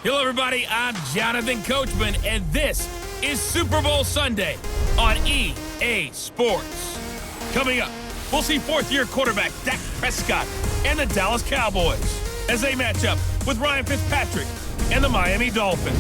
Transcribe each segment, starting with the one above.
Hello, everybody. I'm Jonathan Coachman, and this is Super Bowl Sunday on EA Sports. Coming up, we'll see fourth-year quarterback Dak Prescott and the Dallas Cowboys as they match up with Ryan Fitzpatrick and the Miami Dolphins.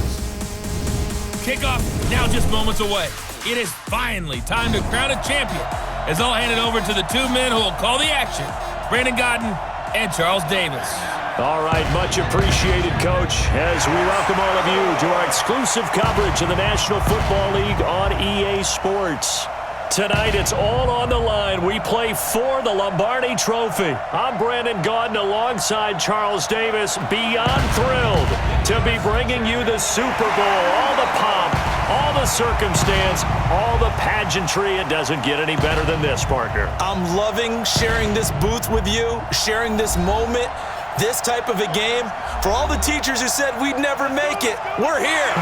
Kickoff now just moments away. It is finally time to crown a champion as I'll hand it over to the two men who will call the action, Brandon Godden and Charles Davis. All right, much appreciated, Coach, as we welcome all of you to our exclusive coverage of the National Football League on EA Sports. Tonight, it's all on the line. We play for the Lombardi Trophy. I'm Brandon Godden alongside Charles Davis, beyond thrilled to be bringing you the Super Bowl. All the pomp, all the circumstance, all the pageantry. It doesn't get any better than this, partner. I'm loving sharing this booth with you, sharing this moment. This type of a game, for all the teachers who said we'd never make it, we're here.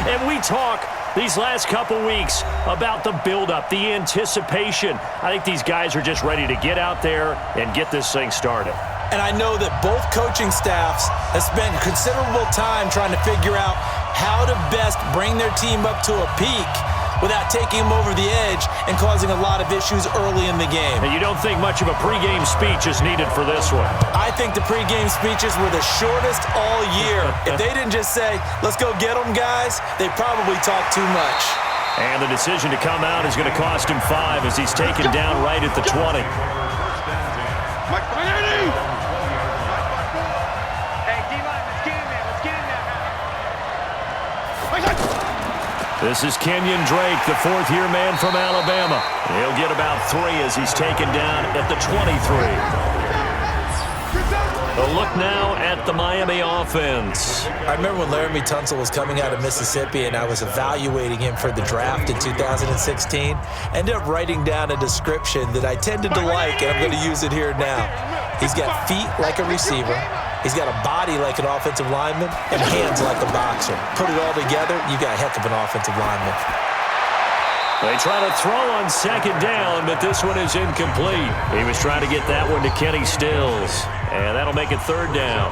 And we talk these last couple weeks about the buildup, the anticipation. I think these guys are just ready to get out there and get this thing started. And I know that both coaching staffs have spent considerable time trying to figure out how to best bring their team up to a peak without taking them over the edge and causing a lot of issues early in the game. And you don't think much of a pregame speech is needed for this one? I think the pregame speeches were the shortest all year. If they didn't just say, let's go get them, guys, they probably talked too much. And the decision to come out is going to cost him 5 as he's taken down right at the 20. This is Kenyon Drake, the fourth-year man from Alabama. He'll get about 3 as he's taken down at the 23. A look now at the Miami offense. I remember when Laramie Tunsil was coming out of Mississippi and I was evaluating him for the draft in 2016. Ended up writing down a description that I tended to like, and I'm going to use it here now. He's got feet like a receiver. He's got a body like an offensive lineman and hands like a boxer. Put it all together, you got a heck of an offensive lineman. They try to throw on second down, but this one is incomplete. He was trying to get that one to Kenny Stills, and that'll make it third down.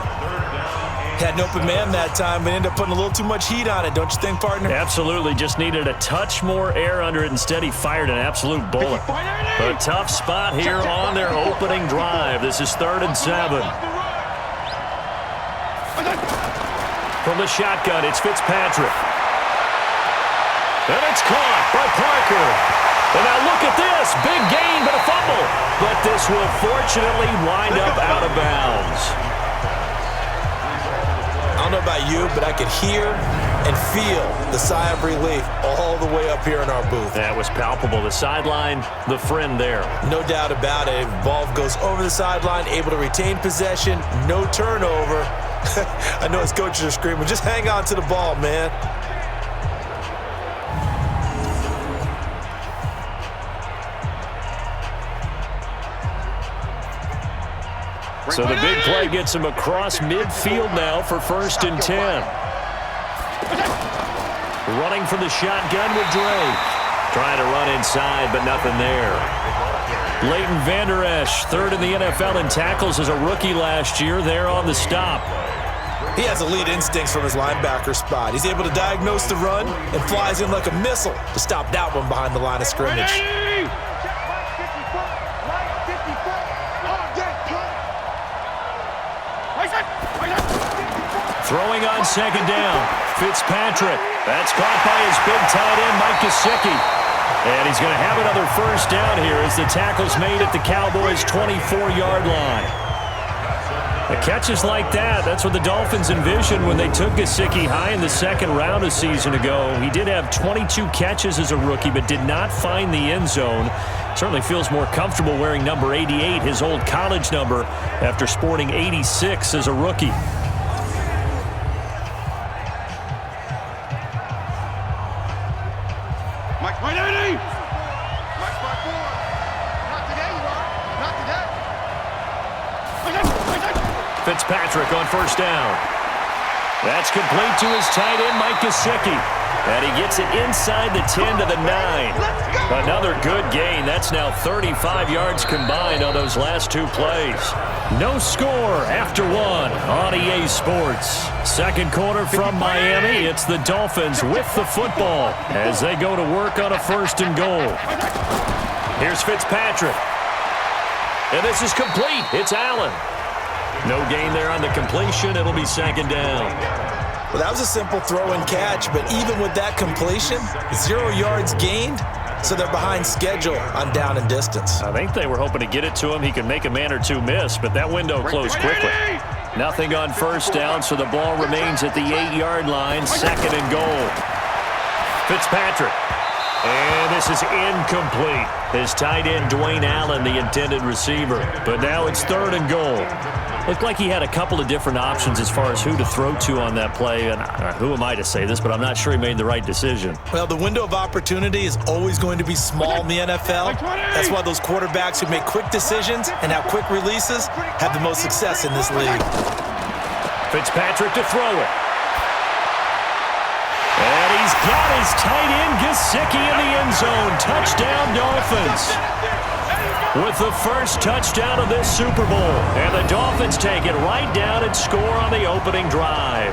Had an open man that time, but ended up putting a little too much heat on it, don't you think, partner? Absolutely, just needed a touch more air under it. Instead, he fired an absolute bullet. A tough spot here on their opening drive. This is 3rd and 7. From the shotgun, it's Fitzpatrick. And it's caught by Parker. And now look at this. Big gain, but a fumble. But this will fortunately wind up out of bounds. I don't know about you, but I could hear and feel the sigh of relief all the way up here in our booth. That was palpable. The sideline, the friend there. No doubt about it. Ball goes over the sideline, able to retain possession, no turnover. I know his coaches are screaming, just hang on to the ball, man. So the big play gets him across midfield now for 1st and 10. Running from the shotgun with Drake. Trying to run inside, but nothing there. Leighton Vander Esch, 3rd in the NFL in tackles as a rookie last year, there on the stop. He has elite instincts from his linebacker spot. He's able to diagnose the run and flies in like a missile to stop that one behind the line of scrimmage. Throwing on second down, Fitzpatrick. That's caught by his big tight end, Mike Gesicki. And he's going to have another first down here as the tackle's made at the Cowboys' 24-yard line. The catches like that, that's what the Dolphins envisioned when they took Gesicki high in the 2nd round a season ago. He did have 22 catches as a rookie, but did not find the end zone. Certainly feels more comfortable wearing number 88, his old college number, after sporting 86 as a rookie. Fitzpatrick on first down. That's complete to his tight end, Mike Gesicki. And he gets it inside the 10 to the 9. Another good gain. That's now 35 yards combined on those last two plays. No score after one on EA Sports. Second quarter from Miami. It's the Dolphins with the football as they go to work on a 1st and goal. Here's Fitzpatrick. And this is complete. It's Allen. No gain there on the completion. It'll be 2nd down. Well, that was a simple throw and catch, but even with that completion, 0 yards gained, so they're behind schedule on down and distance. I think they were hoping to get it to him. He could make a man or two miss, but that window closed quickly. Nothing on 1st down, so the ball remains at the 8-yard line, 2nd and goal. Fitzpatrick. And this is incomplete. His tight end, Dwayne Allen, the intended receiver. But now it's 3rd and goal. Looked like he had a couple of different options as far as who to throw to on that play. And who am I to say this, but I'm not sure he made the right decision. Well, the window of opportunity is always going to be small in the NFL. That's why those quarterbacks who make quick decisions and have quick releases have the most success in this league. Fitzpatrick to throw it. And he's got his tight end, Gesicki, in the end zone. Touchdown, Dolphins. With the first touchdown of this Super Bowl. And the Dolphins take it right down and score on the opening drive.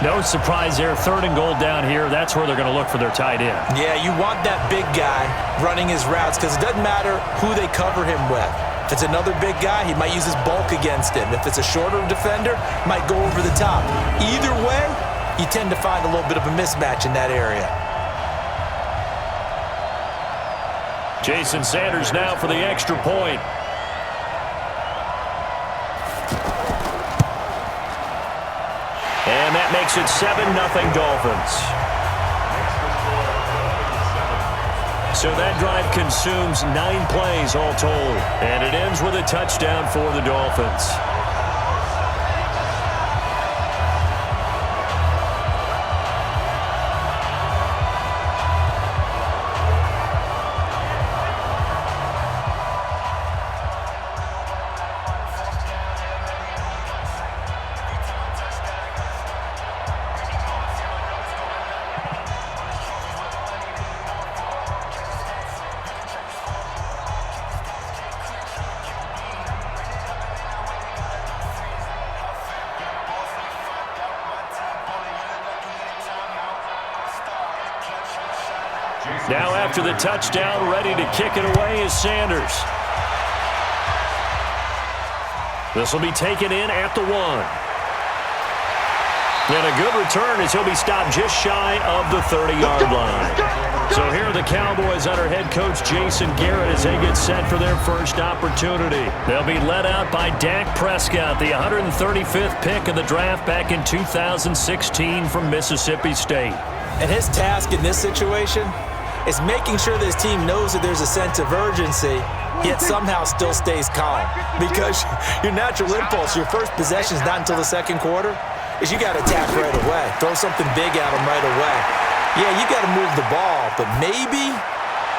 No surprise there. 3rd and goal down here. That's where they're going to look for their tight end. Yeah, you want that big guy running his routes because it doesn't matter who they cover him with. If it's another big guy, he might use his bulk against him. If it's a shorter defender, he might go over the top. Either way, you tend to find a little bit of a mismatch in that area. Jason Sanders now for the extra point. And that makes it 7-0 Dolphins. So that drive consumes 9 plays all told. And it ends with a touchdown for the Dolphins. Now after the touchdown, ready to kick it away is Sanders. This will be taken in at the 1. And a good return as he'll be stopped just shy of the 30-yard line. So here are the Cowboys under head coach Jason Garrett as they get set for their first opportunity. They'll be led out by Dak Prescott, the 135th pick of the draft back in 2016 from Mississippi State. And his task in this situation is making sure that his team knows that there's a sense of urgency, yet somehow still stays calm. Because your natural impulse, your first possession is not until the 2nd quarter, is you got to attack right away. Throw something big at them right away. Yeah, you got to move the ball, but maybe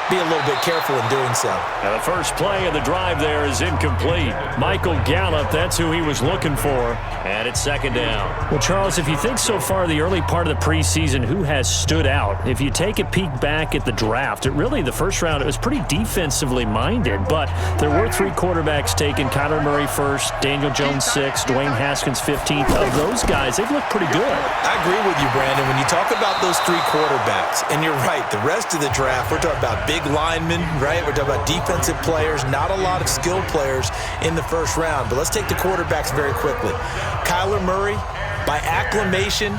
be a little bit careful in doing so. Now the first play of the drive there is incomplete. Michael Gallup, that's who he was looking for. And it's 2nd down. Well, Charles, if you think so far the early part of the preseason, who has stood out? If you take a peek back at the draft, the first round, it was pretty defensively minded, but there were 3 quarterbacks taken. Kyler Murray first, Daniel Jones 6th, Dwayne Haskins 15th. Of those guys, they've looked pretty good. I agree with you, Brandon. When you talk about those 3 quarterbacks, and you're right, the rest of the draft, we're talking about big linemen, right? We're talking about defensive players, not a lot of skilled players in the first round. But let's take the quarterbacks very quickly. Kyler Murray, by acclamation,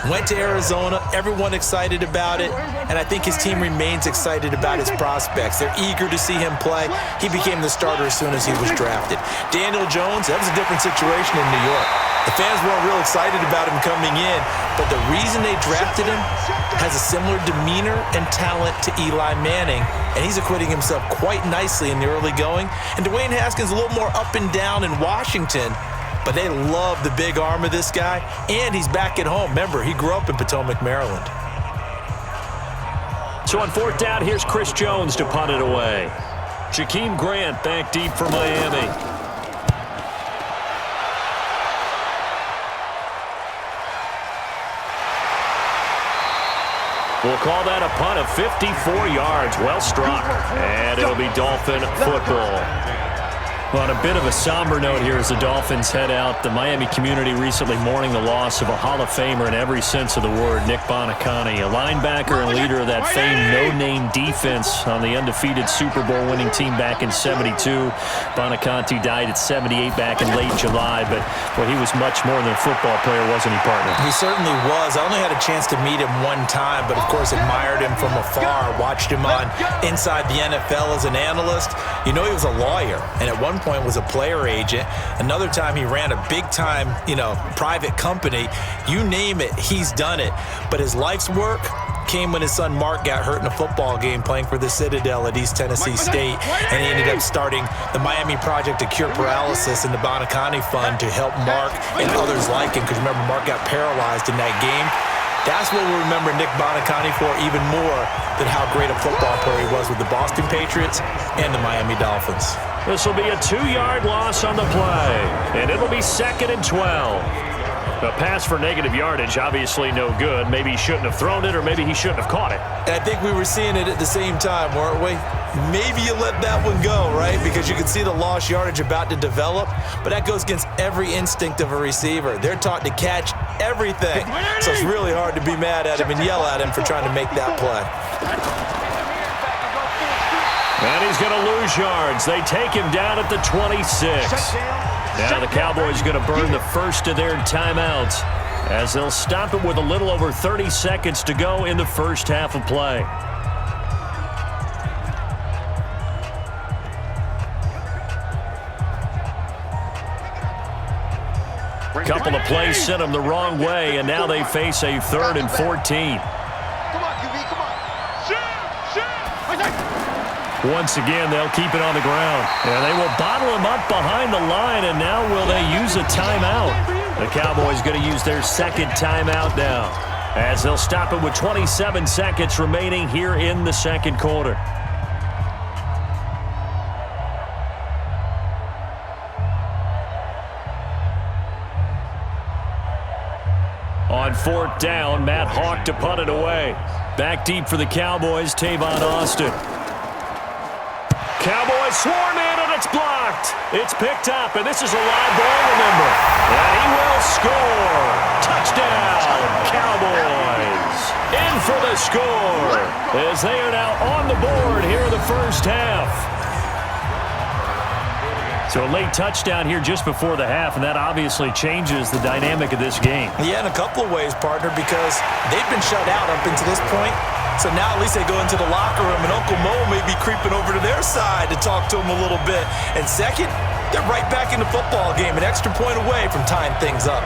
went to Arizona. Everyone excited about it. And I think his team remains excited about his prospects. They're eager to see him play. He became the starter as soon as he was drafted. Daniel Jones, that was a different situation in New York. The fans weren't real excited about him coming in, but the reason they drafted him has a similar demeanor and talent to Eli Manning, and he's acquitting himself quite nicely in the early going. And Dwayne Haskins a little more up and down in Washington, but they love the big arm of this guy, and he's back at home. Remember, he grew up in Potomac, Maryland. So on 4th down, here's Chris Jones to punt it away. Jakeem Grant back deep for Miami. We'll call that a punt of 54 yards. Well struck. And it'll be Dolphin football. On a bit of a somber note here as the Dolphins head out, the Miami community recently mourning the loss of a Hall of Famer in every sense of the word, Nick Buoniconti, a linebacker and leader of that famed no-name defense on the undefeated Super Bowl winning team back in '72. Buoniconti died at 78 back in late July, but well, he was much more than a football player, wasn't he, partner? He certainly was. I only had a chance to meet him one time, but of course admired him from afar, watched him on Inside the NFL as an analyst. You know, he was a lawyer, and at one point was a player agent. Another time he ran a big-time, private company. You name it, he's done it. But his life's work came when his son Mark got hurt in a football game playing for the Citadel at East Tennessee State, and he ended up starting the Miami Project to Cure Paralysis and the Buoniconti Fund to help Mark and others like him, because remember, Mark got paralyzed in that game. That's what we'll remember Nick Buoniconti for, even more than how great a football player he was with the Boston Patriots and the Miami Dolphins. This will be a 2-yard loss on the play, and it'll be 2nd and 12. A pass for negative yardage, obviously no good. Maybe he shouldn't have thrown it, or maybe he shouldn't have caught it. And I think we were seeing it at the same time, weren't we? Maybe you let that one go, right? Because you can see the lost yardage about to develop, but that goes against every instinct of a receiver. They're taught to catch everything. So it's really hard to be mad at him and yell at him for trying to make that play. And he's going to lose yards. They take him down at the 26. Now the Cowboys going to burn the first of their timeouts as they'll stop it with a little over 30 seconds to go in the first half of play. A couple of plays sent them the wrong way, and now they face a 3rd and 14. Once again, they'll keep it on the ground. And they will bottle him up behind the line, and now will they use a timeout? The Cowboys going to use their 2nd timeout now, as they'll stop it with 27 seconds remaining here in the 2nd quarter. On 4th down, Matt Hawk to punt it away. Back deep for the Cowboys, Tavon Austin. Cowboys swarm in, and it's blocked. It's picked up, and this is a live ball, remember. And he will score. Touchdown, Cowboys. In for the score, as they are now on the board here in the first half. So a late touchdown here just before the half, and that obviously changes the dynamic of this game. Yeah, in a couple of ways, partner, because they've been shut out up until this point. So now at least they go into the locker room, and Uncle Mo may be creeping over to their side to talk to him a little bit. And second, they're right back in the football game, an extra point away from tying things up.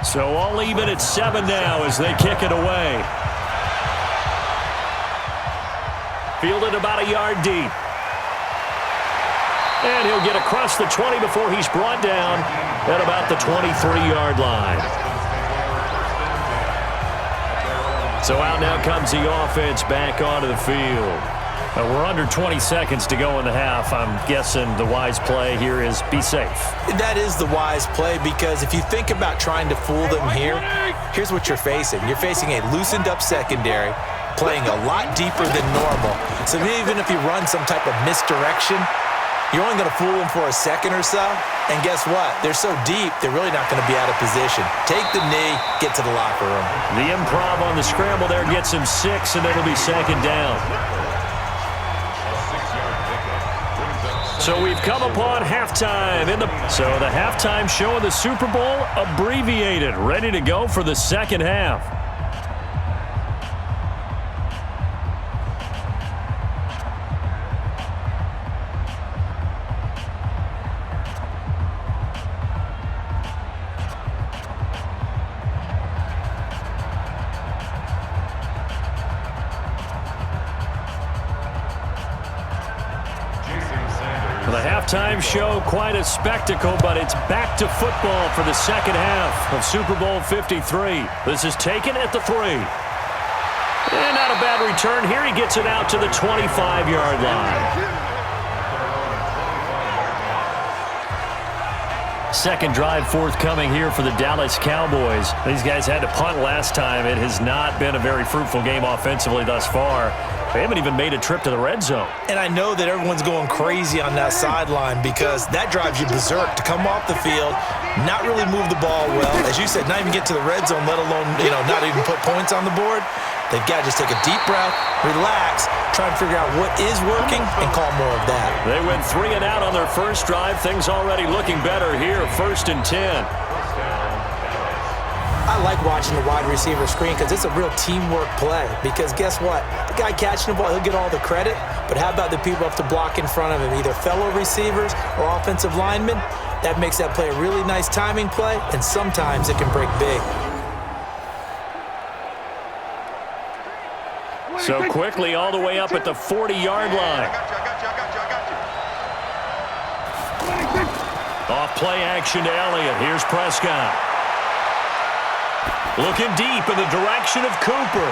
So all even at 7 now as they kick it away. Fielded about a yard deep. And he'll get across the 20 before he's brought down at about the 23-yard line. So out now comes the offense back onto the field. We're under 20 seconds to go in the half. I'm guessing the wise play here is be safe. That is the wise play, because if you think about trying to fool them here, here's what you're facing. You're facing a loosened up secondary, playing a lot deeper than normal. So even if you run some type of misdirection, you're only going to fool them for a second or so. And guess what? They're so deep, they're really not going to be out of position. Take the knee, get to the locker room. The improv on the scramble there gets him 6, and it'll be 2nd down. So we've come upon halftime. So the halftime show of the Super Bowl abbreviated, ready to go for the 2nd half. halftime show, quite a spectacle, but it's back to football for the second half of Super Bowl 53. This is taken at the 3. And not a bad return here. He gets it out to the 25-yard line. Second drive forthcoming here for the Dallas Cowboys. These guys had to punt last time. It has not been a very fruitful game offensively thus far. They haven't even made a trip to the red zone. And I know that everyone's going crazy on that sideline because that drives you berserk to come off the field, not really move the ball well. As you said, not even get to the red zone, let alone, not even put points on the board. They've got to just take a deep breath, relax, try and figure out what is working, and call more of that. They went 3 and out on their first drive. Things already looking better here, 1st and 10. I like watching the wide receiver screen because it's a real teamwork play. Because guess what? The guy catching the ball, he'll get all the credit. But how about the people up to block in front of him, either fellow receivers or offensive linemen? That makes that play a really nice timing play, and sometimes it can break big. So quickly all the way up at the 40-yard line. Off play action to Elliott. Here's Prescott. Looking deep in the direction of Cooper.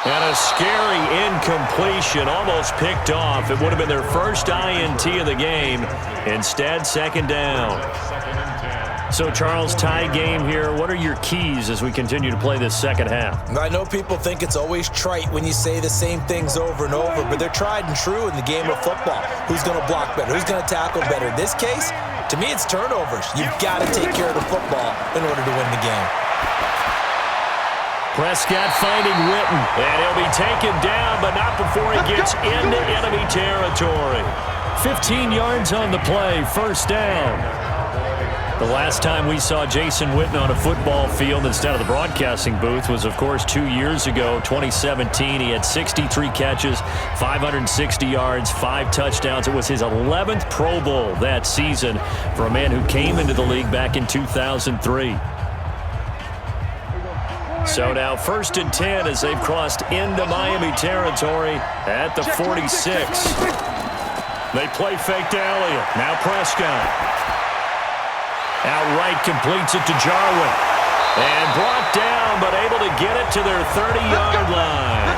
And a scary incompletion, almost picked off. It would have been their first INT of the game. Instead, second down. So, Charles, tie game here. What are your keys as we continue to play this second half? I know people think it's always trite when you say the same things over and over, but they're tried and true in the game of football. Who's going to block better? Who's going to tackle better? In this case, to me, it's turnovers. You've got to take care of the football in order to win the game. Prescott finding Witten, and he'll be taken down, but not before he gets into enemy territory. 15 yards on the play, first down. The last time we saw Jason Witten on a football field instead of the broadcasting booth was, of course, 2 years ago, 2017. He had 63 catches, 560 yards, 5 touchdowns. It was his 11th Pro Bowl that season for a man who came into the league back in 2003. So now 1st and 10 as they've crossed into Miami territory at the 46. They play fake to Elliott. Now Prescott. Outright completes it to Jarwin. And brought down, but able to get it to their 30-yard line.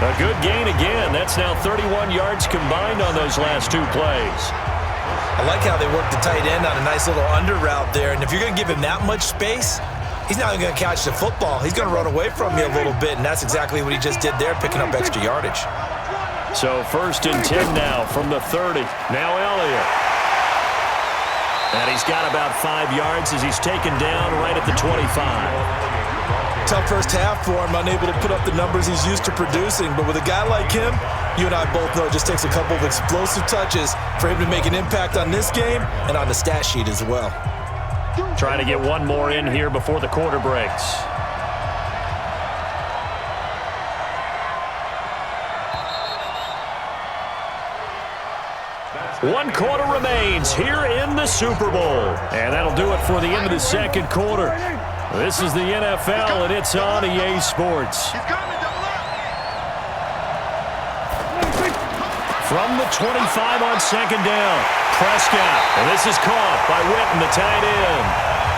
A good gain again. That's now 31 yards combined on those last 2 plays. I like how they work the tight end on a nice little under route there. And if you're going to give him that much space, he's not even going to catch the football. He's going to run away from you a little bit, and that's exactly what he just did there, picking up extra yardage. So 1st and 10 now from the 30. Now Elliott. And he's got about 5 yards as he's taken down right at the 25. Tough first half for him, unable to put up the numbers he's used to producing. But with a guy like him, you and I both know it just takes a couple of explosive touches for him to make an impact on this game and on the stat sheet as well. Trying to get one more in here before the quarter breaks. One quarter remains here in the Super Bowl. And that'll do it for the end of the second quarter. This is the NFL, and it's on EA Sports. From the 25 on second down, Prescott. And this is caught by Witten, the tight end.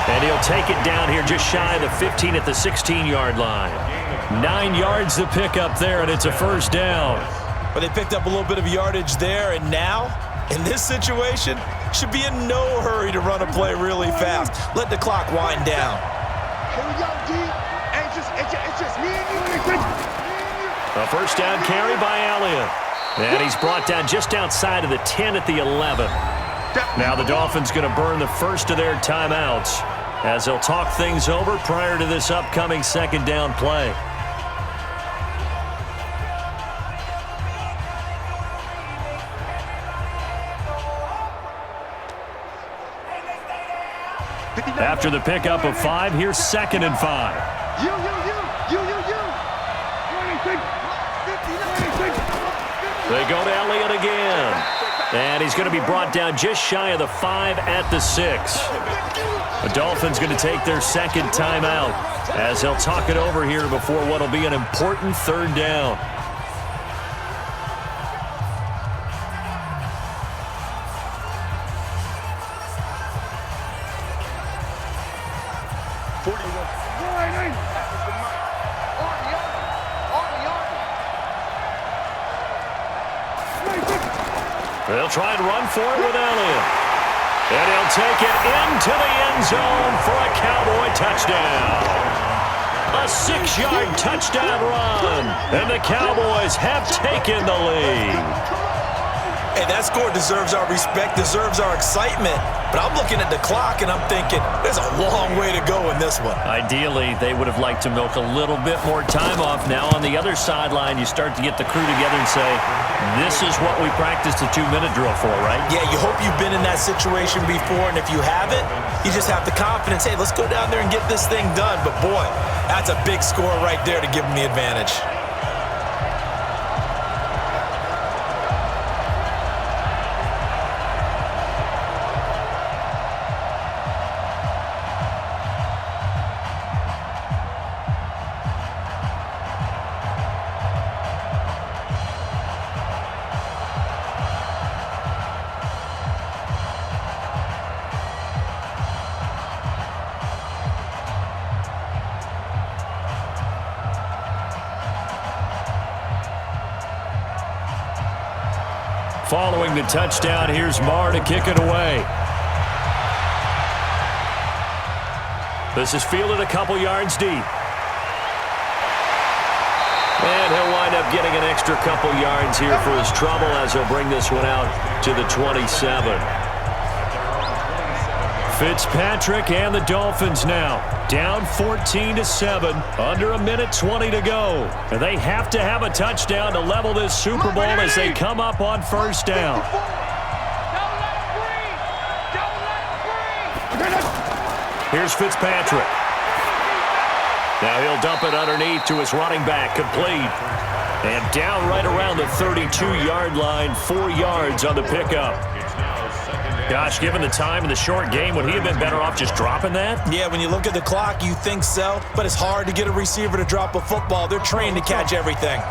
And he'll take it down here just shy of the 15 at the 16-yard line. 9 yards to pick up there, and it's a first down. But they picked up a little bit of yardage there, and now, in this situation, should be in no hurry to run a play really fast. Let the clock wind down. Here we go, D. It's just me and you. A first down carry by Elliott. And he's brought down just outside of the 10 at the 11. Now the Dolphins going to burn the first of their timeouts as they'll talk things over prior to this upcoming second down play. After the pickup of 5, here's 2nd and 5. You. They go to Elliott again. And he's going to be brought down just shy of the 5 at the 6. The Dolphins going to take their second timeout as they'll talk it over here before what will be an important third down. They'll try and run for it with Elliott. And he'll take it into the end zone for a Cowboy touchdown. A 6-yard touchdown run. And the Cowboys have taken the lead. Hey, that score deserves our respect, deserves our excitement. But I'm looking at the clock, and I'm thinking, there's a long way to go in this one. Ideally, they would have liked to milk a little bit more time off. Now on the other sideline, you start to get the crew together and say, this is what we practiced a 2-minute drill for, right? Yeah, you hope you've been in that situation before, and if you haven't, you just have the confidence, hey, let's go down there and get this thing done. But, boy, that's a big score right there to give them the advantage. Following the touchdown, here's Marr to kick it away. This is fielded a couple yards deep. And he'll wind up getting an extra couple yards here for his trouble as he'll bring this one out to the 27. Fitzpatrick and the Dolphins now down 14-7, under 1:20 to go. And they have to have a touchdown to level this Super Bowl as they come up on first down. Here's Fitzpatrick. Now he'll dump it underneath to his running back, complete. And down right around the 32-yard line, 4 yards on the pickup. Gosh, given the time and the short game, would he have been better off just dropping that? Yeah, when you look at the clock, you think so, but it's hard to get a receiver to drop a football. They're trained to catch everything.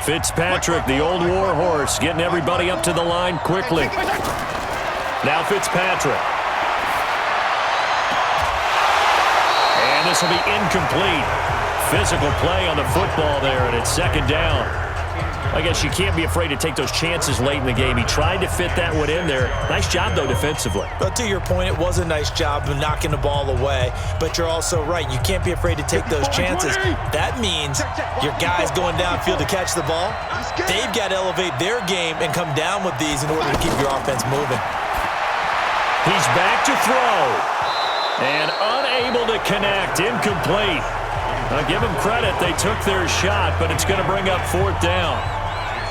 Fitzpatrick, the old war horse, getting everybody up to the line quickly. Now Fitzpatrick. And this will be incomplete. Physical play on the football there, and it's second down. I guess you can't be afraid to take those chances late in the game. He tried to fit that one in there. Nice job, though, defensively. But to your point, it was a nice job of knocking the ball away. But you're also right. You can't be afraid to take those chances. That means your guys going downfield to catch the ball, they've got to elevate their game and come down with these in order to keep your offense moving. He's back to throw. And unable to connect. Incomplete. I'll give them credit. They took their shot, but it's going to bring up fourth down.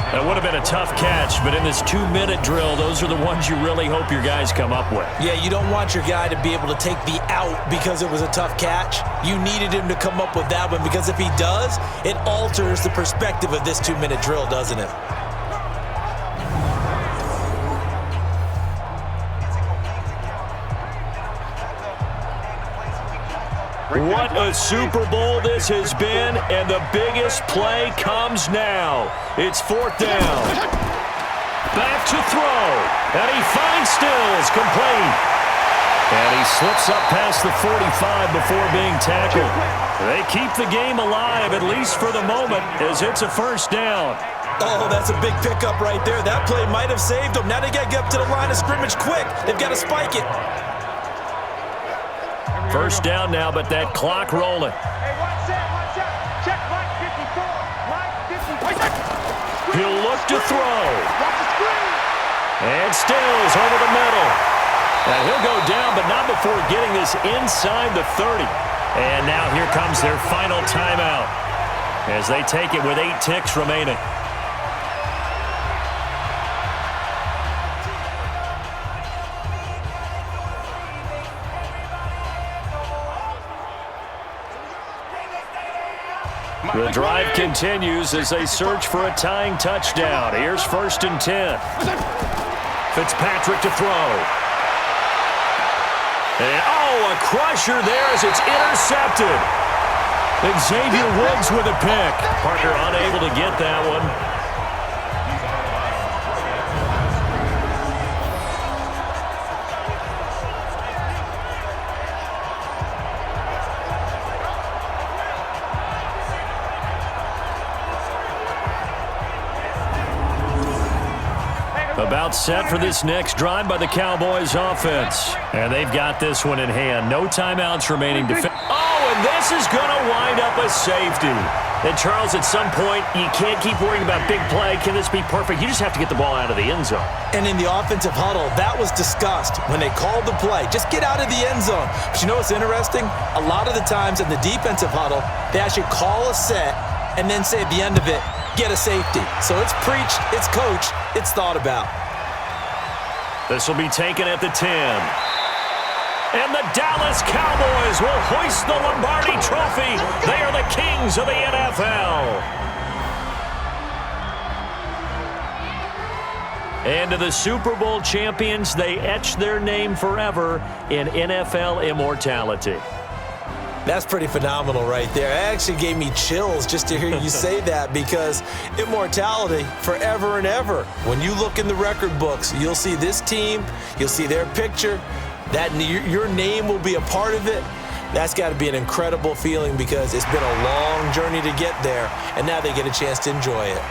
That would have been a tough catch, but in this 2-minute drill, those are the ones you really hope your guys come up with. Yeah, you don't want your guy to be able to take the out because it was a tough catch. You needed him to come up with that one because if he does, it alters the perspective of this 2-minute drill, doesn't it? What a Super Bowl this has been, and the biggest play comes now. It's fourth down. Back to throw, and he finds Stills, complete. And he slips up past the 45 before being tackled. They keep the game alive, at least for the moment, as it's a first down. Oh, that's a big pickup right there. That play might have saved them. Now they got to get up to the line of scrimmage quick. They've got to spike it. First down now, but that clock rolling. Hey, watch out. Check right 54. Right 50. He'll look to throw. Watch the screen. And Stills over the middle. Now he'll go down, but not before getting this inside the 30. And now here comes their final timeout as they take it with 8 ticks remaining. The drive continues as they search for a tying touchdown. Here's 1st and 10. Fitzpatrick to throw. And, a crusher there as it's intercepted. And Xavier Woods with a pick. Parker unable to get that one. About set for this next drive by the Cowboys offense. And they've got this one in hand. No timeouts remaining to finish. Oh, and this is going to wind up a safety. And, Charles, at some point, you can't keep worrying about big play. Can this be perfect? You just have to get the ball out of the end zone. And in the offensive huddle, that was discussed when they called the play. Just get out of the end zone. But you know what's interesting? A lot of the times in the defensive huddle, they actually call a set and then say at the end of it, get a safety. So it's preached, it's coached, it's thought about. This will be taken at the 10. And the Dallas Cowboys will hoist the Lombardi Trophy. They are the kings of the NFL. And to the Super Bowl champions, they etch their name forever in NFL immortality. That's pretty phenomenal right there. It actually gave me chills just to hear you say that, because immortality forever and ever. When you look in the record books, you'll see this team, you'll see their picture, that your name will be a part of it. That's got to be an incredible feeling, because it's been a long journey to get there, and now they get a chance to enjoy it.